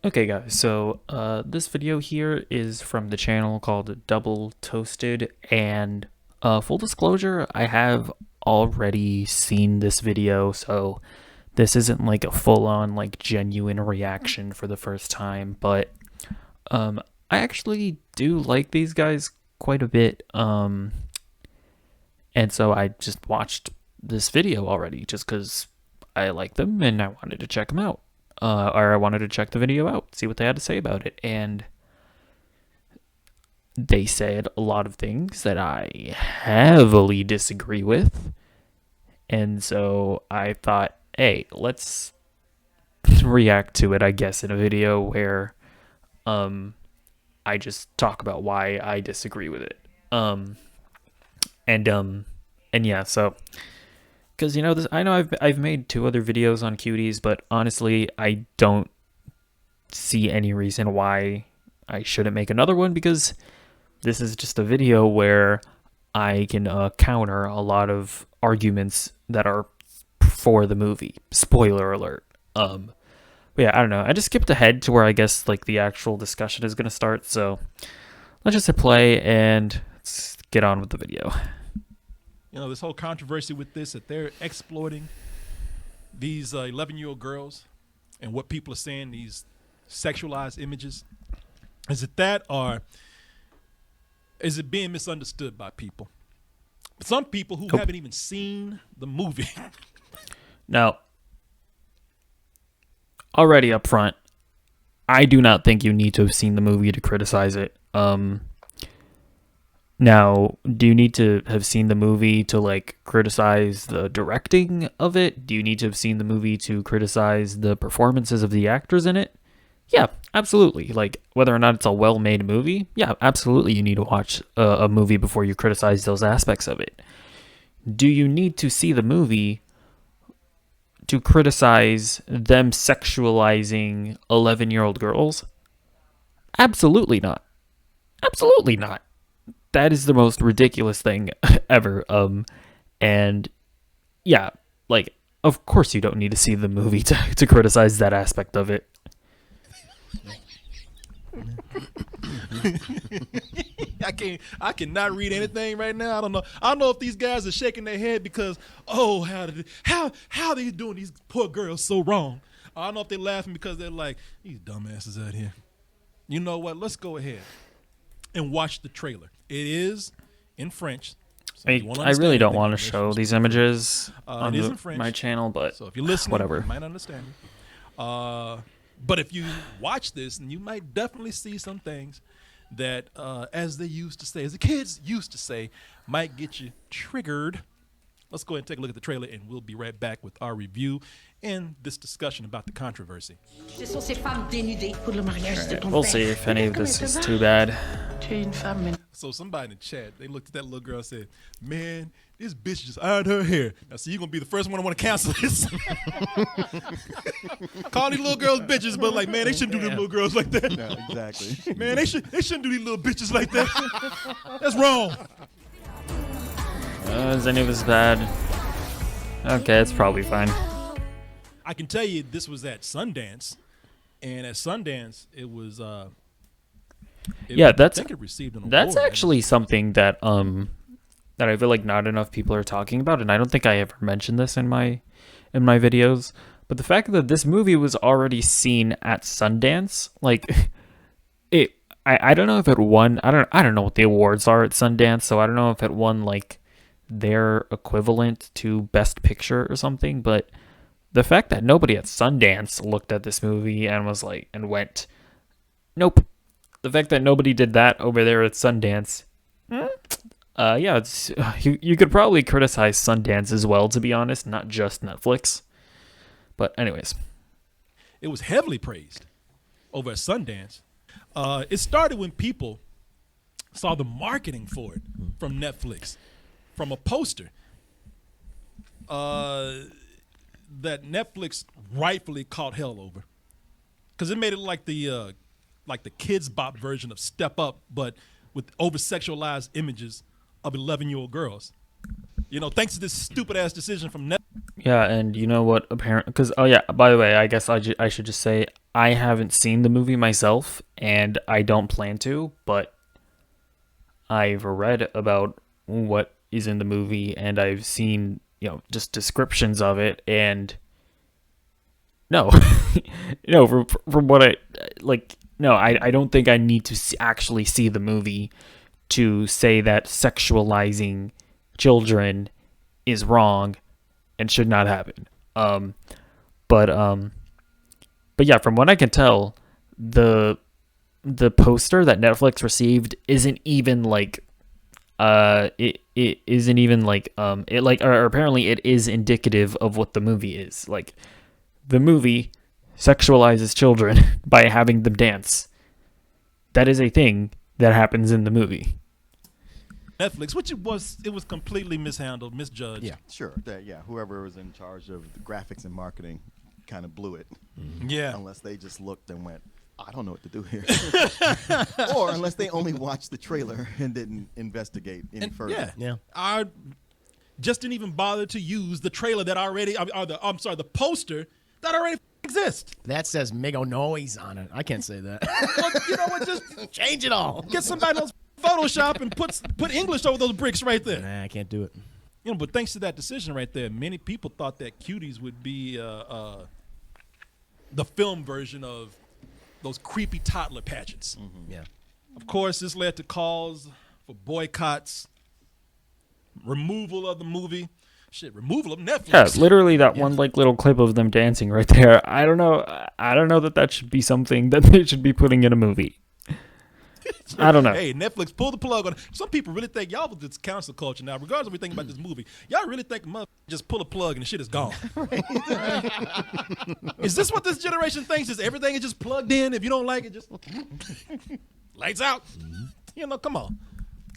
Okay guys, so this video here is from the channel called Double Toasted, and full disclosure, I have already seen this video, so this isn't like a full-on like genuine reaction for the first time, but I actually do like these guys quite a bit, and so I just watched this video already just because I like them and I wanted to check them out. Or I wanted to check the video out, see what they had to say about it. And they said a lot of things that I heavily disagree with. And so I thought, hey, let's react to it, I guess, in a video where I just talk about why I disagree with it. And yeah, so because this, I know I've made 2 other videos on Cuties, but honestly, I don't see any reason why I shouldn't make another one, because this is just a video where I can counter a lot of arguments that are for the movie. Spoiler alert. But yeah, I don't know. I just skipped ahead to where I guess like the actual discussion is gonna start. So let's just hit play and let's get on with the video. This whole controversy with this, that they're exploiting these 11-year-old girls and what people are saying, these sexualized images. Is it that, or is it being misunderstood by people? Some people who haven't even seen the movie. Now, already up front, I do not think you need to have seen the movie to criticize it. Now, do you need to have seen the movie to like criticize the directing of it? Do you need to have seen the movie to criticize the performances of the actors in it? Yeah, absolutely. Like, whether or not it's a well-made movie, yeah, absolutely you need to watch a movie before you criticize those aspects of it. Do you need to see the movie to criticize them sexualizing 11-year-old girls? Absolutely not. Absolutely not. That is the most ridiculous thing ever. And yeah, like, of course you don't need to see the movie to criticize that aspect of it. I cannot read anything right now. I don't know if these guys are shaking their head because, oh, how are they doing these poor girls so wrong? I don't know if they're laughing because they're like, these dumbasses out here. You know what? Let's go ahead and watch the trailer. It is in French. So I really don't want to show these images on my channel, but so if you're listening, whatever. You might understand. But if you watch this, and you might definitely see some things that, as they used to say, as the kids used to say, might get you triggered. Let's go ahead and take a look at the trailer, and we'll be right back with our review and this discussion about the controversy. Right, we'll see if any of this is too bad. So somebody in the chat, they looked at that little girl and said, man, this bitch just ironed her hair. Now, so you're going to be the first one to want to cancel this. Call these little girls bitches, but like, man, they shouldn't do these little girls like that. No, exactly. Man, they shouldn't do these little bitches like that. That's wrong. Is any of this bad? Okay, it's probably fine. I can tell you this was at Sundance, and at Sundance it was yeah, I think it received an award. That's actually something that that I feel like not enough people are talking about, and I don't think I ever mentioned this in my videos. But the fact that this movie was already seen at Sundance, like I don't know if it won. I don't know what the awards are at Sundance, so I don't know if it won like their equivalent to Best Picture or something. But the fact that nobody at Sundance looked at this movie and was like and went, nope. The fact that nobody did that over there at Sundance, yeah, it's you could probably criticize Sundance as well, to be honest, not just Netflix. But anyways, it was heavily praised over at Sundance. It started when people saw the marketing for it from Netflix, from a poster that Netflix rightfully caught hell over, because it made it like the Kids Bop version of Step Up, but with over-sexualized images of 11-year-old girls. Thanks to this stupid-ass decision from Netflix. yeah, and you know what? Apparently, because oh yeah, by the way, I guess I should just say I haven't seen the movie myself, and I don't plan to, but I've read about what is in the movie, and I've seen, just descriptions of it, and no, no, from what I like, no, I don't think I need to actually see the movie to say that sexualizing children is wrong and should not happen. But yeah, from what I can tell, the poster that Netflix received isn't even like it isn't even like it like or apparently it is indicative of what the movie is. Like the movie sexualizes children by having them dance. That is a thing that happens in the movie. Netflix, which it was completely mishandled, misjudged. Yeah, sure. Whoever was in charge of the graphics and marketing kind of blew it. Yeah. Unless they just looked and went, I don't know what to do here. Or unless they only watched the trailer and didn't investigate any further. Yeah. I just didn't even bother to use the trailer that already, the poster that already exists. That says Mego Noise on it. I can't say that. Well, you know what? Just change it all. Get somebody else Photoshop and put English over those bricks right there. Nah, I can't do it. But thanks to that decision right there, many people thought that Cuties would be the film version of those creepy toddler pageants. Mm-hmm. Yeah. Of course, this led to calls for boycotts, removal of the movie. Removal of Netflix. Yeah, literally that one like little clip of them dancing right there. I don't know that should be something that they should be putting in a movie. I don't know. Hey, Netflix, pull the plug on it. Some people really think y'all with this cancel culture now, regardless of what we think about this movie. Y'all really think just pull a plug and the shit is gone. Is this what this generation thinks? Is everything is just plugged in? If you don't like it, just lights out. Come on.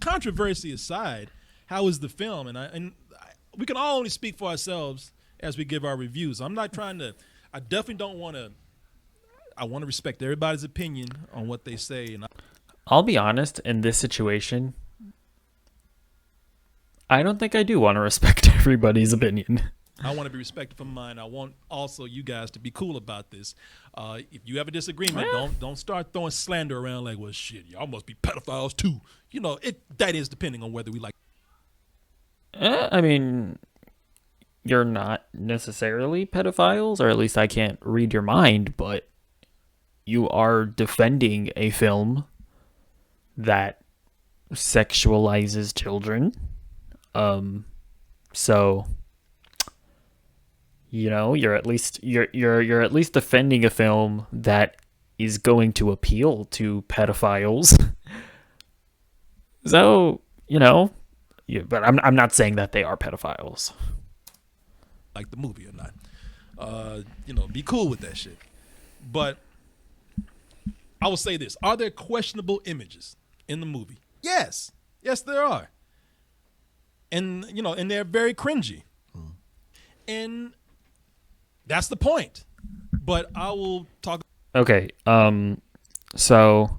Controversy aside, how is the film? And we can all only speak for ourselves as we give our reviews. I'm not trying to. I definitely don't want to. I want to respect everybody's opinion on what they say, and I'll be honest, in this situation, I don't think I do want to respect everybody's opinion. I want to be respected for mine. I want also you guys to be cool about this. If you have a disagreement, don't start throwing slander around like, well, shit, y'all must be pedophiles too. That is depending on whether we like. I mean, you're not necessarily pedophiles, or at least I can't read your mind, but you are defending a film that sexualizes children. So you're at least you're at least defending a film that is going to appeal to pedophiles. So, but I'm not saying that they are pedophiles. Like the movie or not. Be cool with that shit. But I will say this. Are there questionable images in the movie? Yes. Yes, there are. And, and they're very cringy. And that's the point. But I will talk. Okay. So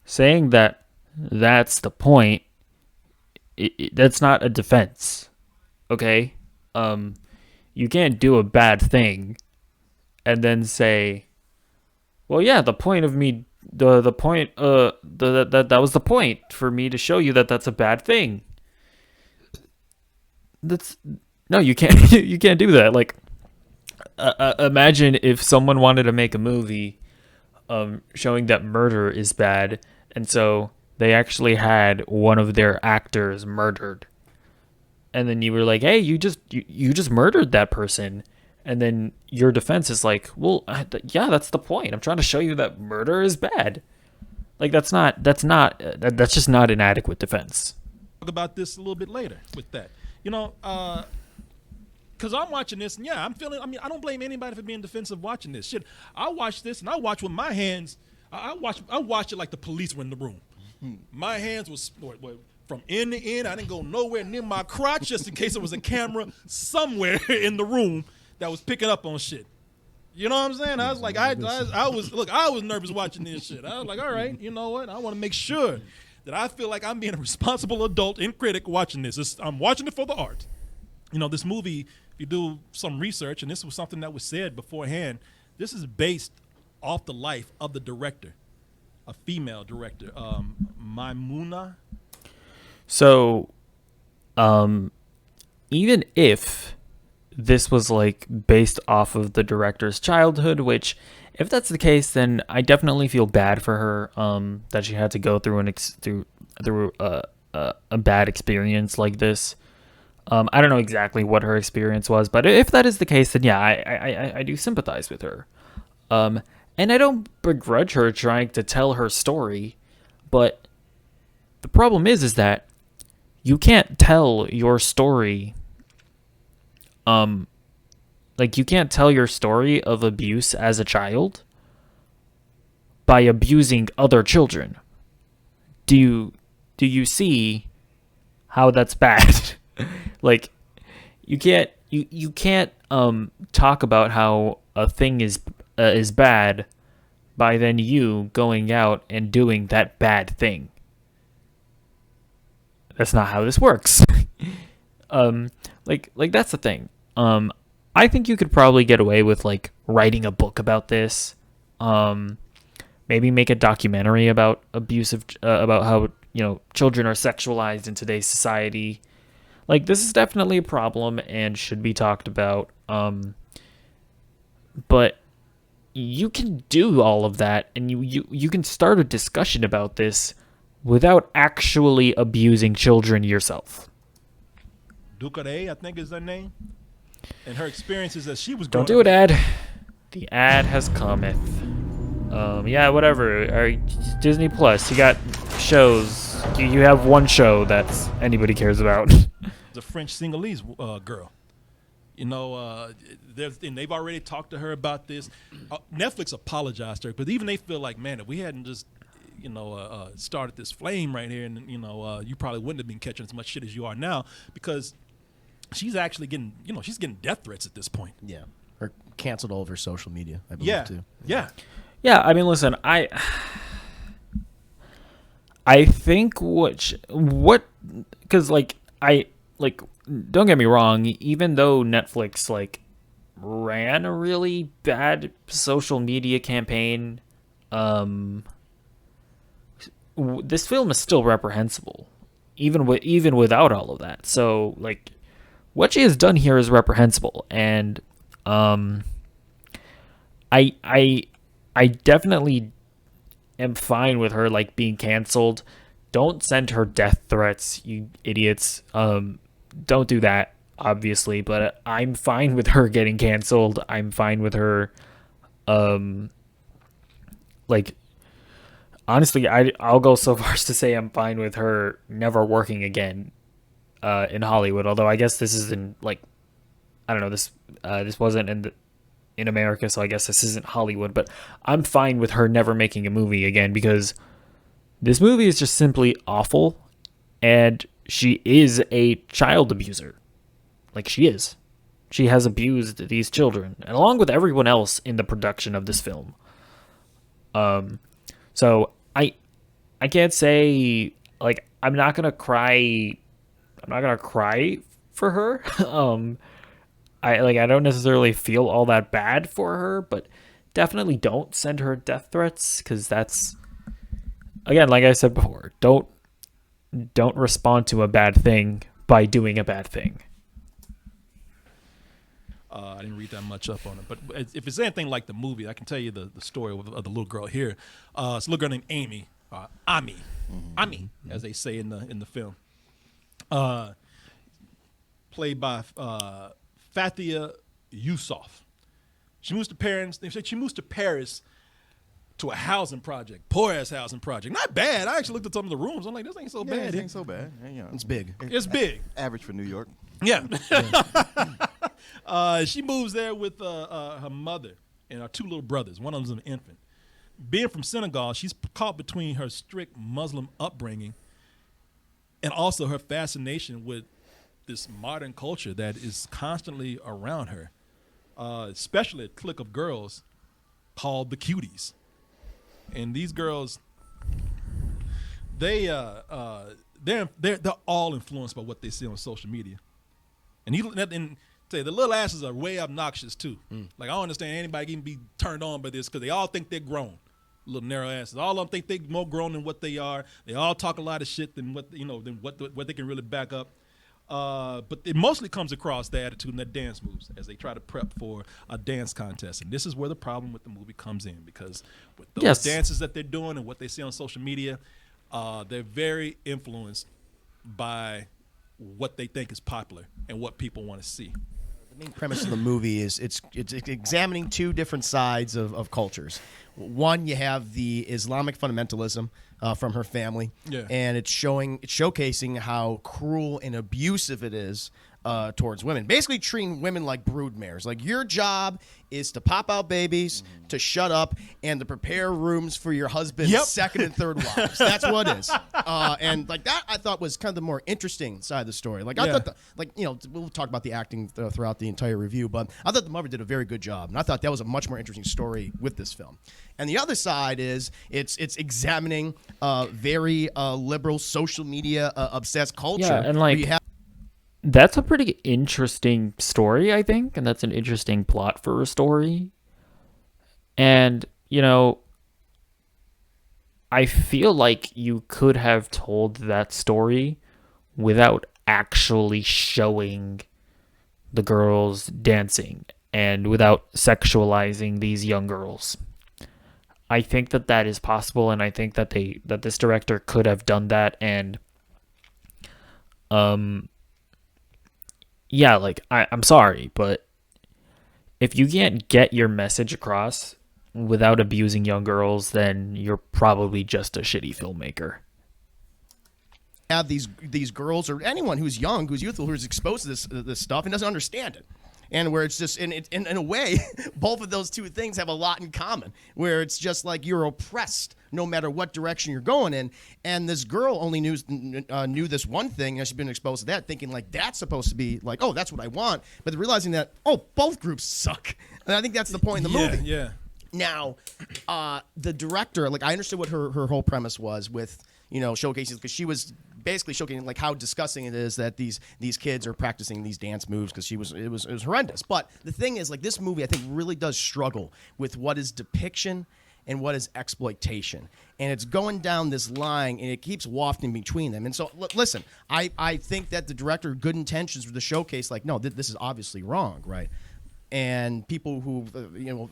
saying that that's the point, that's not a defense. Okay? You can't do a bad thing and then say, well, yeah, the point of me, the point, that was the point for me to show you that that's a bad thing. No, you can't, you can't do that. Like, imagine if someone wanted to make a movie, showing that murder is bad, and so they actually had one of their actors murdered, and then you were like, hey, you just murdered that person. And then your defense is like, well, yeah, that's the point. I'm trying to show you that murder is bad. Like, that's just not an adequate defense. Talk about this a little bit later with that. Because I'm watching this, and yeah, I don't blame anybody for being defensive watching this. Shit, I watch this, and I watch with my hands. I watch it like the police were in the room. My hands was from end to end. I didn't go nowhere near my crotch just in case there was a camera somewhere in the room that was picking up on shit. You know what I'm saying? I was like, I was nervous watching this shit. I was like, all right, you know what? I want to make sure that I feel like I'm being a responsible adult and critic watching this. I'm watching it for the art. This movie, if you do some research, and this was something that was said beforehand, this is based off the life of the director, a female director, Maimuna. So, even if this was like based off of the director's childhood, which if that's the case, then I definitely feel bad for her that she had to go through a bad experience like this. I don't know exactly what her experience was, but if that is the case, then yeah, I do sympathize with her. And I don't begrudge her trying to tell her story, but the problem is that you can't tell your story. Like you can't tell your story of abuse as a child by abusing other children. Do you see how that's bad? Like you can't talk about how a thing is bad by then you going out and doing that bad thing. That's not how this works. Like that's the thing. I think you could probably get away with like writing a book about this. Maybe make a documentary about about how children are sexualized in today's society. Like this is definitely a problem and should be talked about. But you can do all of that, and you can start a discussion about this without actually abusing children yourself. Ducare, I think is her name. And her experiences as she was Don't growing do up. it, ad. The ad has cometh. Yeah, whatever. Disney Plus, you got shows. You have one show that anybody cares about. The French Singalese girl. And they've already talked to her about this. Netflix apologized to her, but even they feel like, man, if we hadn't just, started this flame right here, and you probably wouldn't have been catching as much shit as you are now, because she's actually getting, she's getting death threats at this point. Yeah. Or canceled all over social media, I believe, too. Yeah. Yeah, I mean, listen, I think because don't get me wrong, even though Netflix ran a really bad social media campaign, this film is still reprehensible, even without all of that. So what she has done here is reprehensible, and I definitely am fine with her being canceled. Don't send her death threats, you idiots. Don't do that, obviously, but I'm fine with her getting canceled. I'm fine with her honestly, I'll go so far as to say I'm fine with her never working again in Hollywood, although I guess this isn't I don't know, this wasn't in America, so I guess this isn't Hollywood, but I'm fine with her never making a movie again, because this movie is just simply awful, and she is a child abuser. She is. She has abused these children, and along with everyone else in the production of this film. So I can't say I'm not gonna cry for her. I don't necessarily feel all that bad for her, but definitely don't send her death threats, because that's, again, like I said before, don't respond to a bad thing by doing a bad thing. I didn't read that much up on it, but if it's anything like the movie, I can tell you the story of the little girl here. It's a little girl named Amy, Ami, as they say in the film, played by Fathia Yusuf. She moves to Paris. They say she moves to Paris to a housing project, poor ass housing project. Not bad. I actually looked at some of the rooms. I'm like, this ain't so bad. It ain't so bad. It's big. It's big. Average for New York. Yeah. She moves there with her mother and her two little brothers. One of them's an infant. Being from Senegal, she's caught between her strict Muslim upbringing and also her fascination with this modern culture that is constantly around her, especially a clique of girls called the Cuties. And these girls, they're all influenced by what they see on social media. And Tell you, the little asses are way obnoxious too. Like I don't understand anybody can be turned on by this because they all think they're grown. Little narrow asses. All of them think they're more grown than what they are. They all talk a lot of shit than what what they can really back up. But it mostly comes across the attitude and the dance moves as they try to prep for a dance contest. And this is where the problem with the movie comes in, because with those dances that they're doing and what they see on social media, they're very influenced by what they think is popular and what people want to see. The main premise of the movie is it's examining two different sides of cultures. One, you have the Islamic fundamentalism from her family, and it's showcasing how cruel and abusive it is towards women. Basically treating women like broodmares. Like, your job is to pop out babies, to shut up, and to prepare rooms for your husband's second and third wives. That's what it is. And like that, I thought was kind of the more interesting side of the story. Like, I thought, we'll talk about the acting throughout the entire review, but I thought the mother did a very good job, and I thought that was a much more interesting story with this film. And the other side is it's examining very liberal social media obsessed culture. Yeah, and like that's a pretty interesting story, I think, and that's an interesting plot for a story. And, I feel like you could have told that story without actually showing the girls dancing and without sexualizing these young girls. I think that is possible, and I think that this director could have done that. And yeah, like, I'm sorry, but if you can't get your message across without abusing young girls, then you're probably just a shitty filmmaker. Have these girls, or anyone who's young, who's youthful, who's exposed to this stuff and doesn't understand it. And where it's just, in a way, both of those two things have a lot in common, where it's just like you're oppressed no matter what direction you're going in. And this girl only knew this one thing, and she's been exposed to that, thinking like that's supposed to be like, oh, that's what I want. But realizing that, oh, both groups suck. And I think that's the point in the movie. Yeah. Now, the director, like, I understood what her whole premise was with, showcasing, because she was basically showcasing like how disgusting it is that these kids are practicing these dance moves, because it was horrendous. But the thing is, like, this movie I think really does struggle with what is depiction and what is exploitation, and it's going down this line, and it keeps wafting between them. And so, listen, I think that the director, good intentions for the showcase, like, no, this is obviously wrong, right? And people who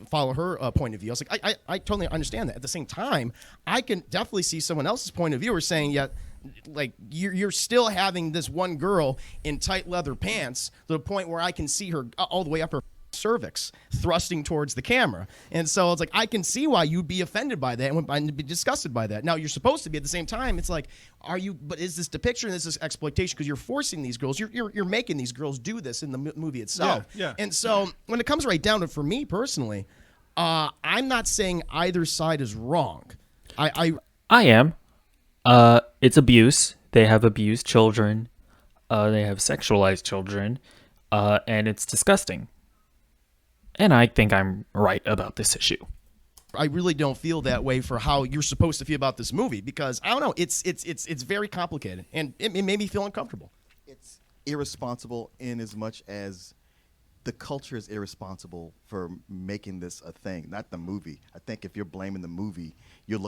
follow her point of view, I was like, I totally understand that. At the same time, I can definitely see someone else's point of view, or saying, yeah, like, you're still having this one girl in tight leather pants to the point where I can see her all the way up her cervix thrusting towards the camera. And so it's like, I can see why you'd be offended by that and be disgusted by that. Now, you're supposed to be, at the same time, it's like, but is this depiction, is this exploitation? Because you're forcing these girls, you're making these girls do this in the movie itself. Yeah. And so when it comes right down to it, for me personally, I'm not saying either side is wrong. I am. It's abuse. They have abused children. They have sexualized children. And it's disgusting. And I think I'm right about this issue. I really don't feel that way for how you're supposed to feel about this movie, because I don't know, it's very complicated, and it made me feel uncomfortable. It's irresponsible in as much as the culture is irresponsible for making this a thing, not the movie. I think if you're blaming the movie, you're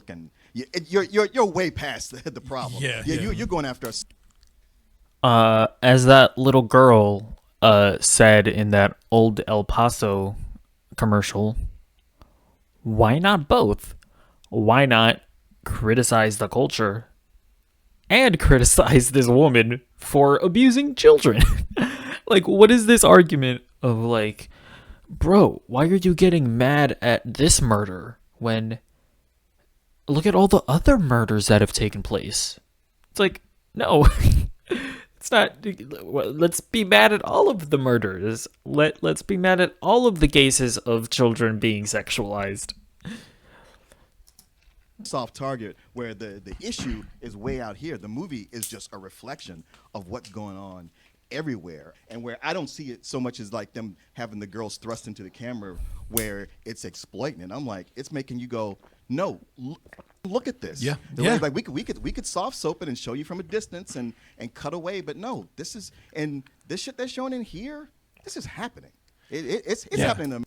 way past the problem. You're going after us. As that little girl said in that old El Paso commercial, why not both? Why not criticize the culture and criticize this woman for abusing children? Like, what is this argument of like, bro, why are you getting mad at this murder when look at all the other murders that have taken place? It's like, no. It's not. Let's be mad at all of the murders. Let's be mad at all of the cases of children being sexualized. Soft target, where the issue is way out here. The movie is just a reflection of what's going on everywhere, and where I don't see it so much as like them having the girls thrust into the camera where it's exploiting it. I'm like, it's making you go, no, look at this. Yeah. Like we could soft soap it and show you from a distance and cut away, but no, this shit they're showing in here. this is happening. It's Yeah. happening to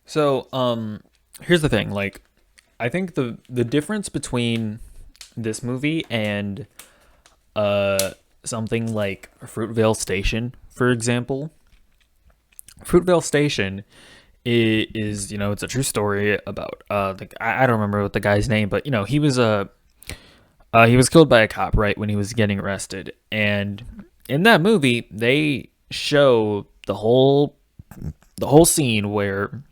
So, here's the thing. Like, I think the difference between this movie and something like Fruitvale Station, for example. Fruitvale Station is it's a true story about I don't remember what the guy's name, but he was he was killed by a cop right when he was getting arrested, and in that movie they show the whole scene where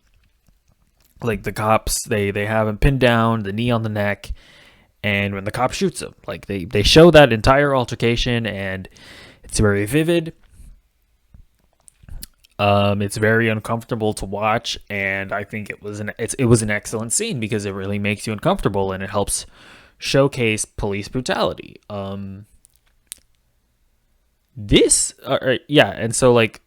like the cops they have him pinned down, the knee on the neck, and when the cop shoots him, like they show that entire altercation, and it's very vivid. It's very uncomfortable to watch, and I think it was an excellent scene because it really makes you uncomfortable and it helps showcase police brutality. And so like,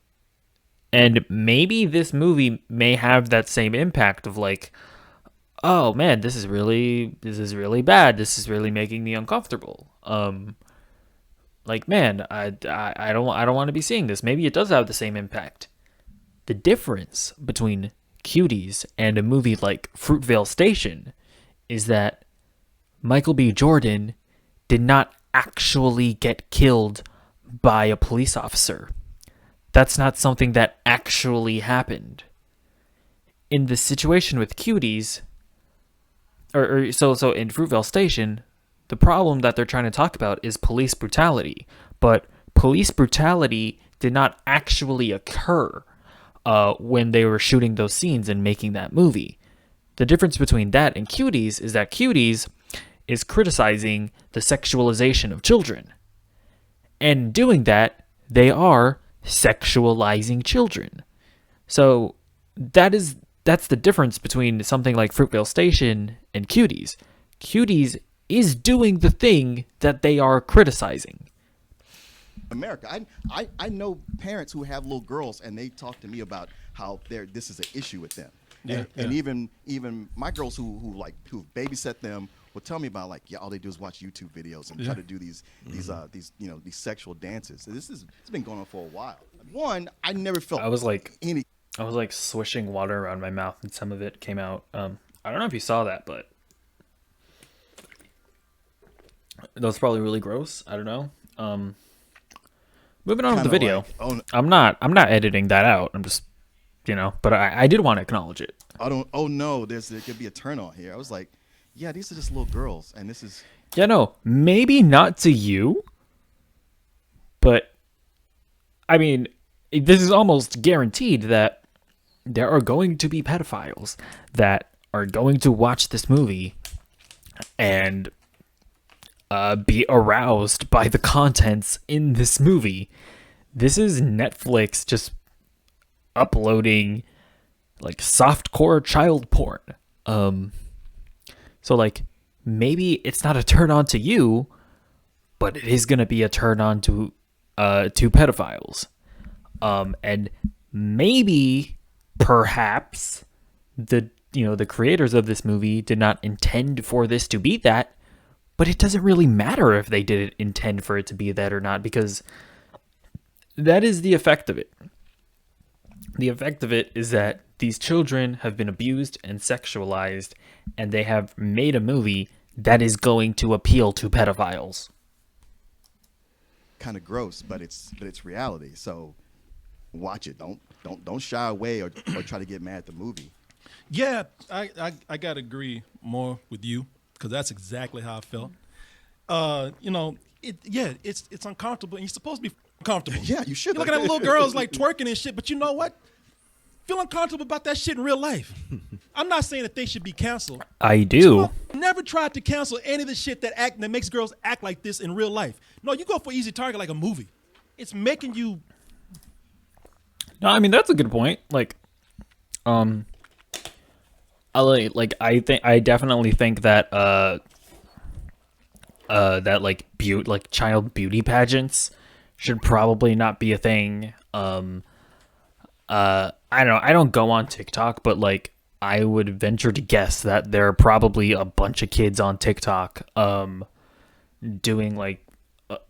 and maybe this movie may have that same impact of like, oh man, this is really bad. This is really making me uncomfortable. Like man, I don't want to be seeing this. Maybe it does have the same impact. The difference between Cuties and a movie like Fruitvale Station is that Michael B. Jordan did not actually get killed by a police officer. That's not something that actually happened. In the situation with Cuties, so in Fruitvale Station, the problem that they're trying to talk about is police brutality, but police brutality did not actually occur when they were shooting those scenes and making that movie. The difference between that and Cuties is that Cuties is criticizing the sexualization of children. And doing that, they are sexualizing children. So that's the difference between something like Fruitvale Station and Cuties. Cuties is doing the thing that they are criticizing. America. I know parents who have little girls, and they talk to me about how this is an issue with them. Yeah, And yeah. even my girls who babysit them will tell me about, like, yeah, all they do is watch YouTube videos and try to do these sexual dances. It's been going on for a while. One, I never felt I was like any swishing water around my mouth and some of it came out. I don't know if you saw that, but that was probably really gross. I don't know. Moving on with the kinda video. like, oh, I'm not editing that out. I'm just, but I did want to acknowledge it. oh no, there could be a turn on here. I was like, yeah, these are just little girls, and this is Yeah, no, maybe not to you, but I mean, this is almost guaranteed that there are going to be pedophiles that are going to watch this movie and be aroused by the contents in this movie. This is Netflix just uploading like softcore child porn. So like maybe it's not a turn on to you, but it is gonna be a turn on to pedophiles. And maybe perhaps the creators of this movie did not intend for this to be that, but it doesn't really matter if they didn't intend for it to be that or not, because that is the effect of it. The effect of it is that these children have been abused and sexualized, and they have made a movie that is going to appeal to pedophiles. kind of gross, but it's reality. So watch it. Don't shy away or try to get mad at the movie. Yeah, I gotta agree more with you because that's exactly how I felt. It's uncomfortable, and you're supposed to be comfortable. Yeah, you should. You're looking at little girls like twerking and shit, but you know what? Feel uncomfortable about that shit in real life. I'm not saying that they should be canceled. I do. I never tried to cancel any of the shit that makes girls act like this in real life. No, you go for easy target like a movie. It's making you. No, I mean that's a good point. Like, I definitely think that that like child beauty pageants should probably not be a thing. I don't know. I don't go on TikTok, but like I would venture to guess that there are probably a bunch of kids on TikTok doing like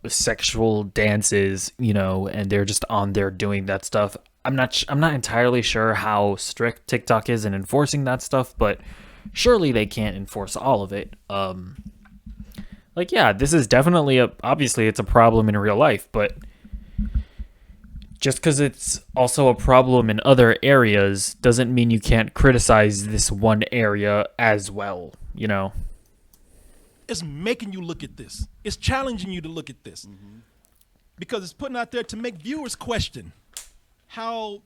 sexual dances, and they're just on there doing that stuff. I'm not entirely sure how strict TikTok is in enforcing that stuff, but surely they can't enforce all of it. Like, yeah, this is definitely obviously it's a problem in real life, but just because it's also a problem in other areas doesn't mean you can't criticize this one area as well, you know? It's making you look at this. It's challenging you to look at this because it's putting out there to make viewers question how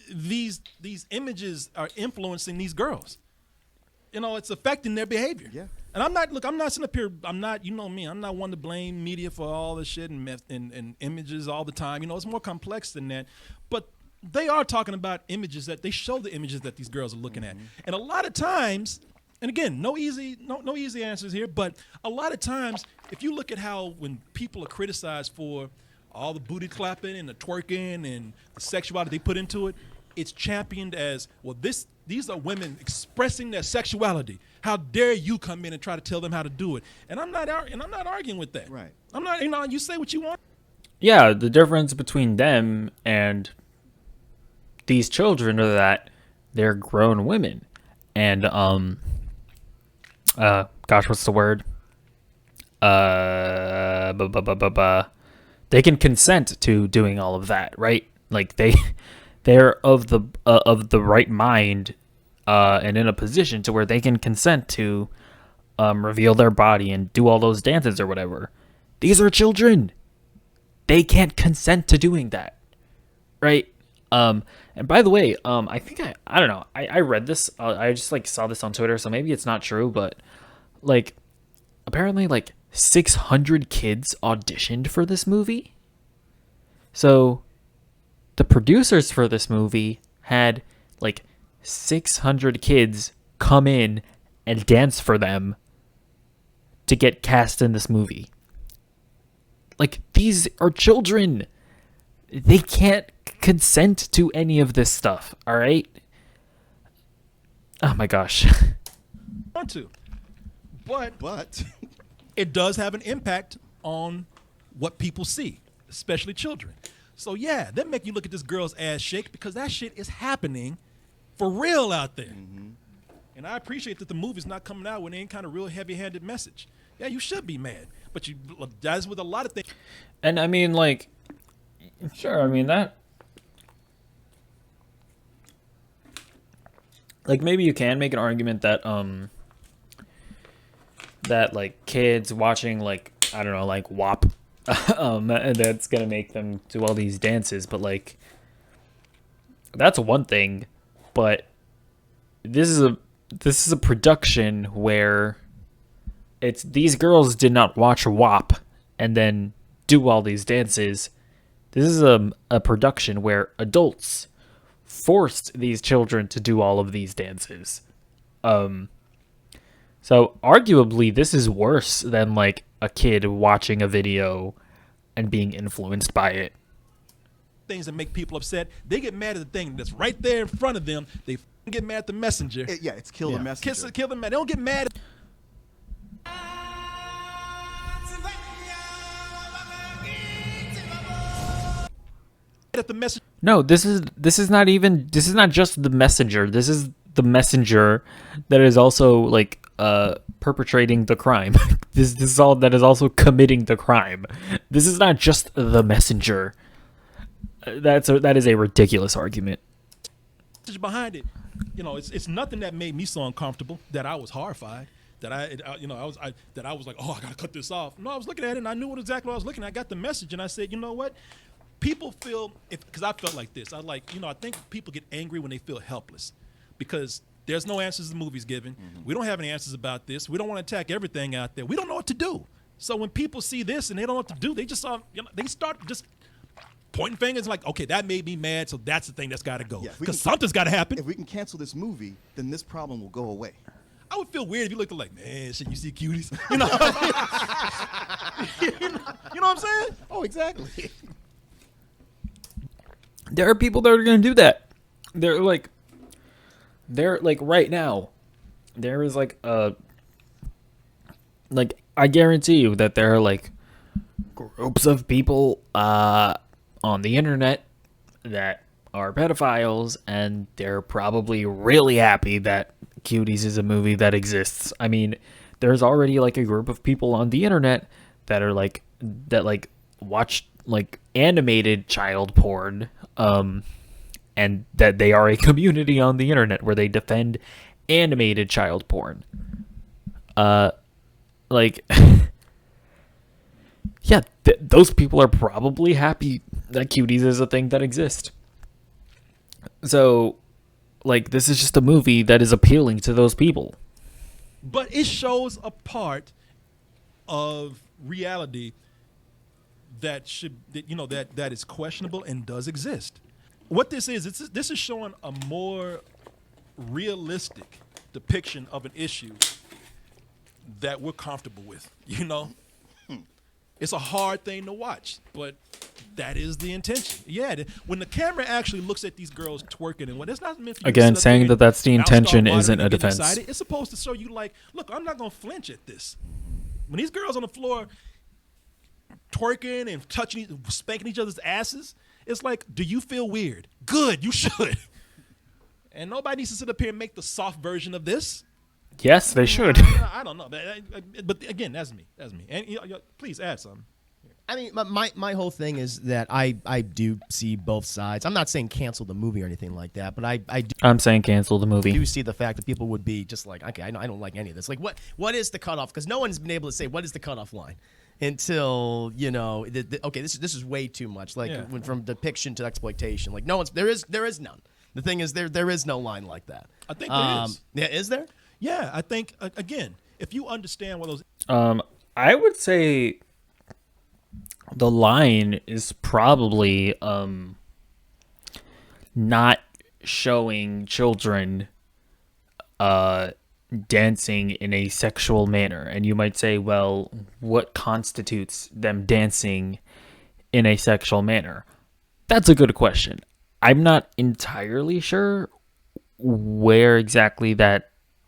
these images are influencing these girls. You know, it's affecting their behavior. Yeah. And I'm not sitting up here. I'm not, you know me. I'm not one to blame media for all this shit and images all the time. You know, it's more complex than that. But they are talking about images that they show the images that these girls are looking at, and a lot of times. And again, no easy answers here, but a lot of times, if you look at how when people are criticized for all the booty clapping and the twerking and the sexuality they put into it, it's championed as, well, these are women expressing their sexuality. How dare you come in and try to tell them how to do it? And I'm not arguing with that. Right. I'm not. You know, you say what you want. Yeah, the difference between them and these children are that they're grown women. And gosh, what's the word? They can consent to doing all of that, right? Like they're of the right mind, and in a position to where they can consent to reveal their body and do all those dances or whatever. These are children. They can't consent to doing that, right? And by the way, I think I don't know. I read this. I just like saw this on Twitter, so maybe it's not true, but like apparently like 600 kids auditioned for this movie. So the producers for this movie had like 600 kids come in and dance for them to get cast in this movie. Like, these are children. They can't consent to any of this stuff, all right? Oh my gosh. Want to, but But it does have an impact on what people see, especially children. So yeah, that make you look at this girl's ass shake because that shit is happening for real out there. And I appreciate that the movie's not coming out with any kind of real heavy-handed message. Yeah, you should be mad, but that's with a lot of things. And I mean, like, sure, I mean, that, like, maybe you can make an argument that, that, like, kids watching, like, I don't know, like, WAP, that's gonna make them do all these dances, but, like, that's one thing, but this is a production where it's, these girls did not watch WAP and then do all these dances. This is a production where adults forced these children to do all of these dances. So arguably this is worse than like a kid watching a video and being influenced by it. Things that make people upset. They get mad at the thing that's right there in front of them. They get mad at the messenger. it's kill the messenger. Kill them mad. They don't get mad at the messenger. No, this is not just the messenger. This is the messenger that is also like perpetrating the crime. this is all that is also committing the crime. This is not just the messenger. That is a ridiculous argument. Behind it, you know, it's nothing that made me so uncomfortable that I was horrified. That I was like, oh, I gotta cut this off. No, I was looking at it and I knew exactly what I was looking at. I got the message and I said, you know what? People feel, because I felt like this. I think people get angry when they feel helpless because there's no answers the movie's giving. We don't have any answers about this. We don't want to attack everything out there. We don't know what to do. So when people see this and they don't know what to do, they just they start just pointing fingers like, okay, that made me mad, so that's the thing that's got to go. Because something's got to happen. If we can cancel this movie, then this problem will go away. I would feel weird if you looked like, man, shit, you see Cuties? You know, you know what I'm saying? Oh, exactly. There are people that are going to do that. They're like right now, there is like I guarantee you that there are like groups of people on the internet that are pedophiles, and they're probably really happy that Cuties is a movie that exists. I mean, there's already like a group of people on the internet that are like that like watch like animated child porn, and that they are a community on the internet where they defend animated child porn. Like yeah, those people are probably happy that Cuties is a thing that exists. So, like, this is just a movie that is appealing to those people. But it shows a part of reality that that is questionable and does exist. What this is, this is showing a more realistic depiction of an issue that we're comfortable with. It's a hard thing to watch, but that is the intention. Yeah, when the camera actually looks at these girls twerking and what, it's not meant for you Again, to sit up saying there that that's the and start intention watering isn't and a getting defense. excited. It's supposed to show you like, look, I'm not gonna flinch at this. When these girls on the floor twerking and touching, spanking each other's asses, it's like, do you feel weird? Good, you should. And nobody needs to sit up here and make the soft version of this. Yes, they should. I don't know, but again, that's me. That's me. And please add something. I mean, my whole thing is that I do see both sides. I'm not saying cancel the movie or anything like that, but I I'm saying cancel the movie. do see the fact that people would be just like, okay, I don't like any of this. Like, what is the cutoff? Because no one's been able to say what is the cutoff line until okay, this is way too much. Like from depiction to exploitation. Like there is none. The thing is there is no line like that. I think there is. Yeah, is there? Yeah, I think again, if you understand what those I would say the line is probably not showing children dancing in a sexual manner. And you might say, well, what constitutes them dancing in a sexual manner? That's a good question. I'm not entirely sure where exactly that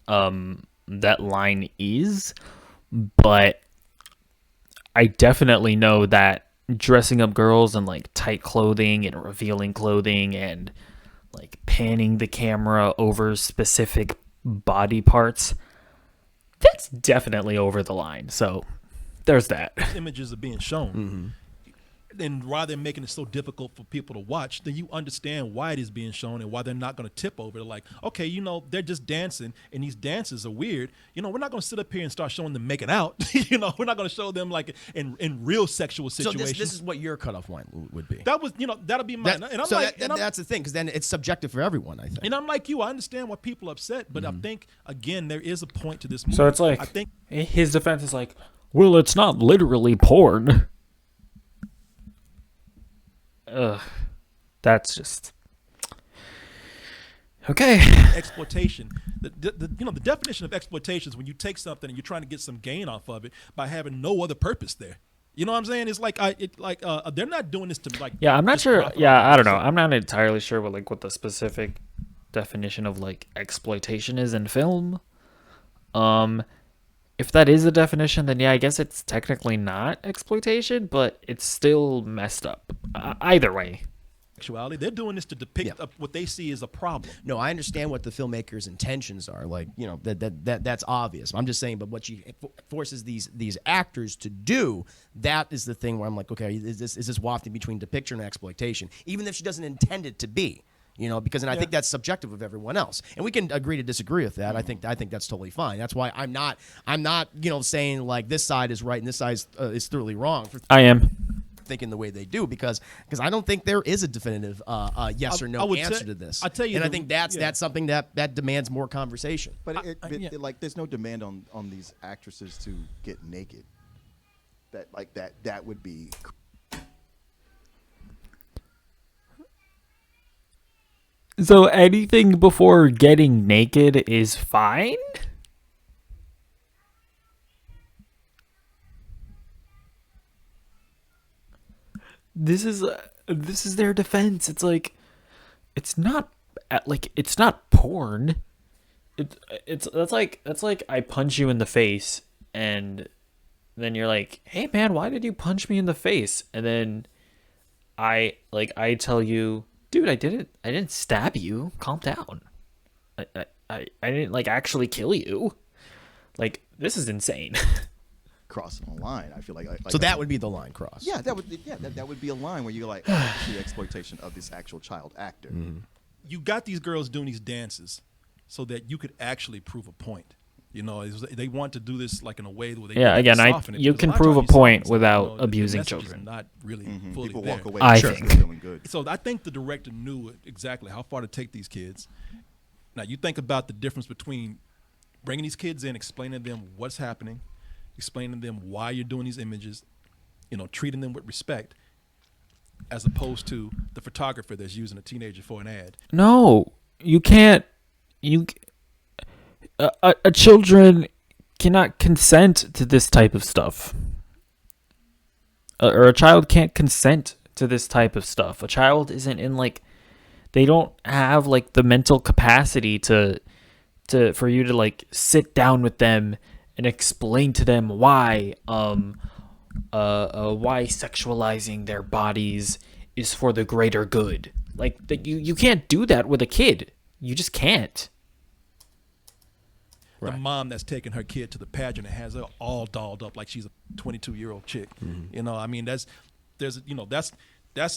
line is, but I definitely know that dressing up girls in like tight clothing and revealing clothing and like panning the camera over specific body parts, that's definitely over the line. So there's that. images are being shown. And why they're making it so difficult for people to watch, then you understand why it is being shown and why they're not going to tip over. They're like, okay, they're just dancing, and these dances are weird. We're not going to sit up here and start showing them making out. We're not going to show them like in real sexual situations. So this is what your cutoff line would be. That was, that'll be mine. That's the thing, because then it's subjective for everyone, I think. And I'm like you. I understand why people are upset, but I think again there is a point to this movie. So it's like, I think his defense is like, well, it's not literally porn. That's just okay. Exploitation. The definition of exploitation is when you take something and you're trying to get some gain off of it by having no other purpose there. You know what I'm saying? It's like they're not doing this to like. Yeah, I'm not just sure. profit Yeah, off I don't know. themselves. I'm not entirely sure what the specific definition of like exploitation is in film. If that is a definition, then yeah, I guess it's technically not exploitation, but it's still messed up. Either way. Sexuality. They're doing this to depict what they see as a problem. No, I understand what the filmmaker's intentions are. Like, that's obvious. I'm just saying, but what she forces these actors to do, that is the thing where I'm like, okay, is this wafting between depiction and exploitation, even if she doesn't intend it to be. Because I think that's subjective of everyone else, and we can agree to disagree with that. I think that's totally fine. That's why I'm not saying like this side is right and this side is thoroughly wrong for I am. thinking the way they do, because I don't think there is a definitive yes or no answer to this. I tell you, and I think that's something that demands more conversation. But there's no demand on these actresses to get naked. That would be. So anything before getting naked is fine? This is their defense. It's like it's not porn. That's like I punch you in the face and then you're like, "Hey man, why did you punch me in the face?" And then I tell you, dude, I didn't stab you. Calm down. I didn't like actually kill you. Like, this is insane. Crossing a line. I feel like So that would be the line cross. yeah, that would be a line where you're like, oh, the exploitation of this actual child actor. You got these girls doing these dances so that you could actually prove a point. You know, they want to do this like in a way where they Yeah, again, soften it, you because can lot of prove a times these point songs, without the abusing message is children. not really fully People there. walk away. I just think. feeling good. So I think the director knew exactly how far to take these kids. Now you think about the difference between bringing these kids in, explaining to them what's happening, explaining to them why you're doing these images, you know, treating them with respect, as opposed to the photographer that's using a teenager for an ad. No, you can't. A children cannot consent to this type of stuff. Or a child can't consent to this type of stuff. A child isn't in like, they don't have like the mental capacity to for you to like sit down with them and explain to them why sexualizing their bodies is for the greater good. Like you can't do that with a kid. You just can't. The mom that's taking her kid to the pageant and has her all dolled up like she's a 22-year-old chick. You know, I mean, that's the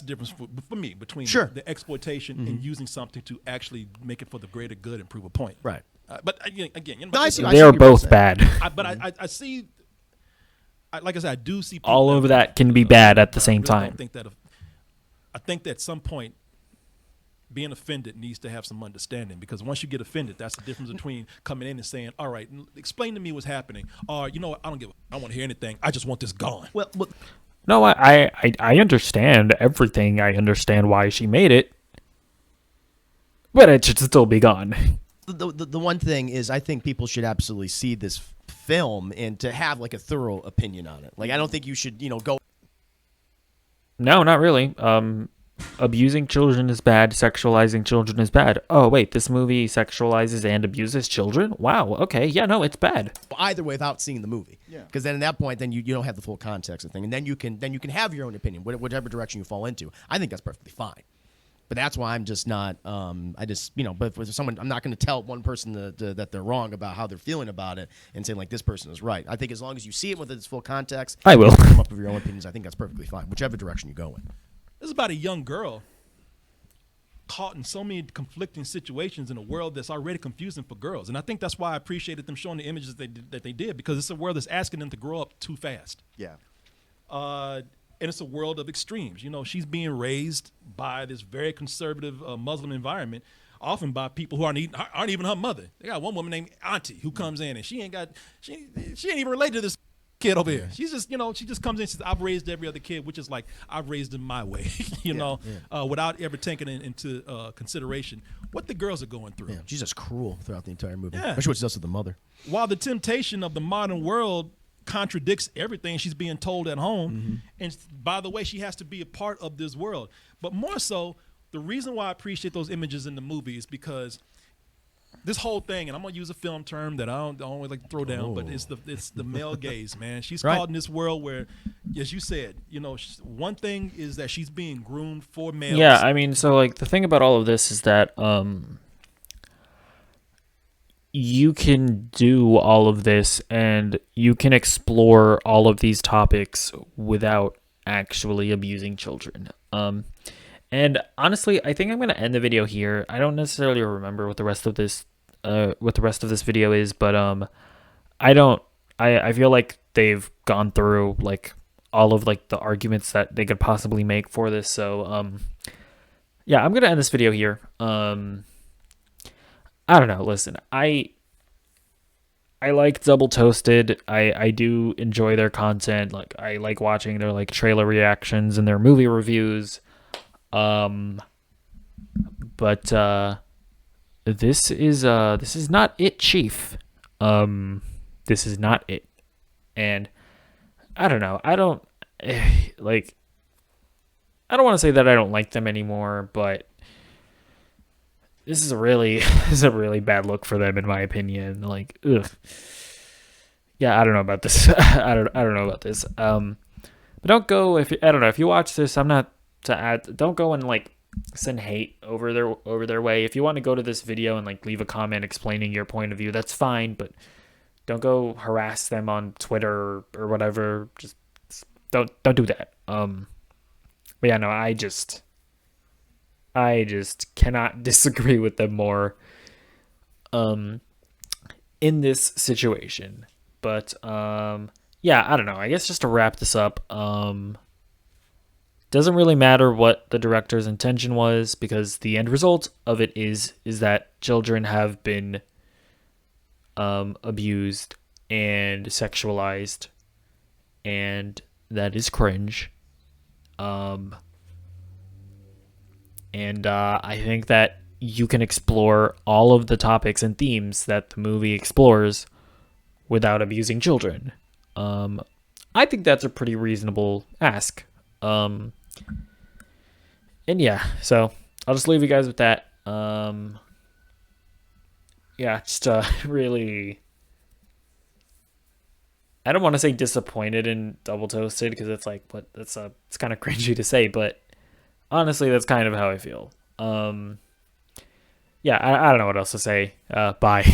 difference for me between the exploitation and using something to actually make it for the greater good and prove a point. Right. But again, you know, No, I see They are what you're both saying. bad. I see. Like I said, I do see people All of that can be bad at the same I time. think that I think that at some point, being offended needs to have some understanding, because once you get offended, that's the difference between coming in and saying, "All right, explain to me what's happening," or you know what, I don't want to hear anything. I just want this gone. Well, No, I understand everything. I understand why she made it, but it should still be gone. the one thing is, I think people should absolutely see this film and to have like a thorough opinion on it. Like, I don't think you should, go. No, not really. Abusing children is bad. Sexualizing children is bad. Oh, wait, this movie sexualizes and abuses children? Wow, okay. Yeah, no, it's bad. Either way, without seeing the movie. Yeah. Because then at that point, then you don't have the full context of the thing, and then you can have your own opinion, whatever direction you fall into. I think that's perfectly fine. But that's why I'm just not. But for someone, I'm not going to tell one person that they're wrong about how they're feeling about it and saying like this person is right. I think as long as you see it with its full context, I will. you come up with your own opinions. I think that's perfectly fine, whichever direction you go in. This is about a young girl caught in so many conflicting situations in a world that's already confusing for girls, and I think that's why I appreciated them showing the images that they did, because it's a world that's asking them to grow up too fast. Yeah. And it's a world of extremes. You know, she's being raised by this very conservative Muslim environment, often by people who aren't even her mother. They got one woman named Auntie who comes in, and she ain't even related to this kid over here. She's just, she just comes in and says, I've raised every other kid, which is like, I've raised them my way, without ever taking into consideration what the girls are going through. Yeah, she's just cruel throughout the entire movie. Yeah. Especially what she does to the mother. While the temptation of the modern world contradicts everything she's being told at home, and by the way, she has to be a part of this world. But more so, the reason why I appreciate those images in the movie is because this whole thing, and I'm gonna use a film term that I don't always like to throw down, but it's the male gaze, man. She's caught in this world where, as you said, one thing is that she's being groomed for males. Yeah, I mean, so like the thing about all of this is that you can do all of this and you can explore all of these topics without actually abusing children. And honestly, I think I'm going to end the video here. I don't necessarily remember what the rest of this video is, but I feel like they've gone through like all of like the arguments that they could possibly make for this. So yeah, I'm going to end this video here. I don't know. Listen, I like Double Toasted. I do enjoy their content. Like, I like watching their like trailer reactions and their movie reviews. But this is not it, Chief. This is not it. And I don't know. I don't want to say that I don't like them anymore, but this is a really bad look for them, in my opinion. Like, ugh. Yeah, I don't know about this. I don't know about this. But don't go if you watch this. I'm not to add. Don't go and like send hate over their way. If you want to go to this video and like leave a comment explaining your point of view, that's fine, but don't go harass them on Twitter or whatever. Just don't do that. But yeah, no, I just cannot disagree with them more in this situation. But yeah, I don't know. I guess just to wrap this up, doesn't really matter what the director's intention was, because the end result of it is that children have been abused and sexualized, and that is cringe. And I think that you can explore all of the topics and themes that the movie explores without abusing children. I think that's a pretty reasonable ask. And yeah, so I'll just leave you guys with that. Yeah, just really, I don't want to say disappointed in Double Toasted, because it's like, what, it's kind of cringy to say, but honestly, that's kind of how I feel. Yeah, I don't know what else to say. Bye.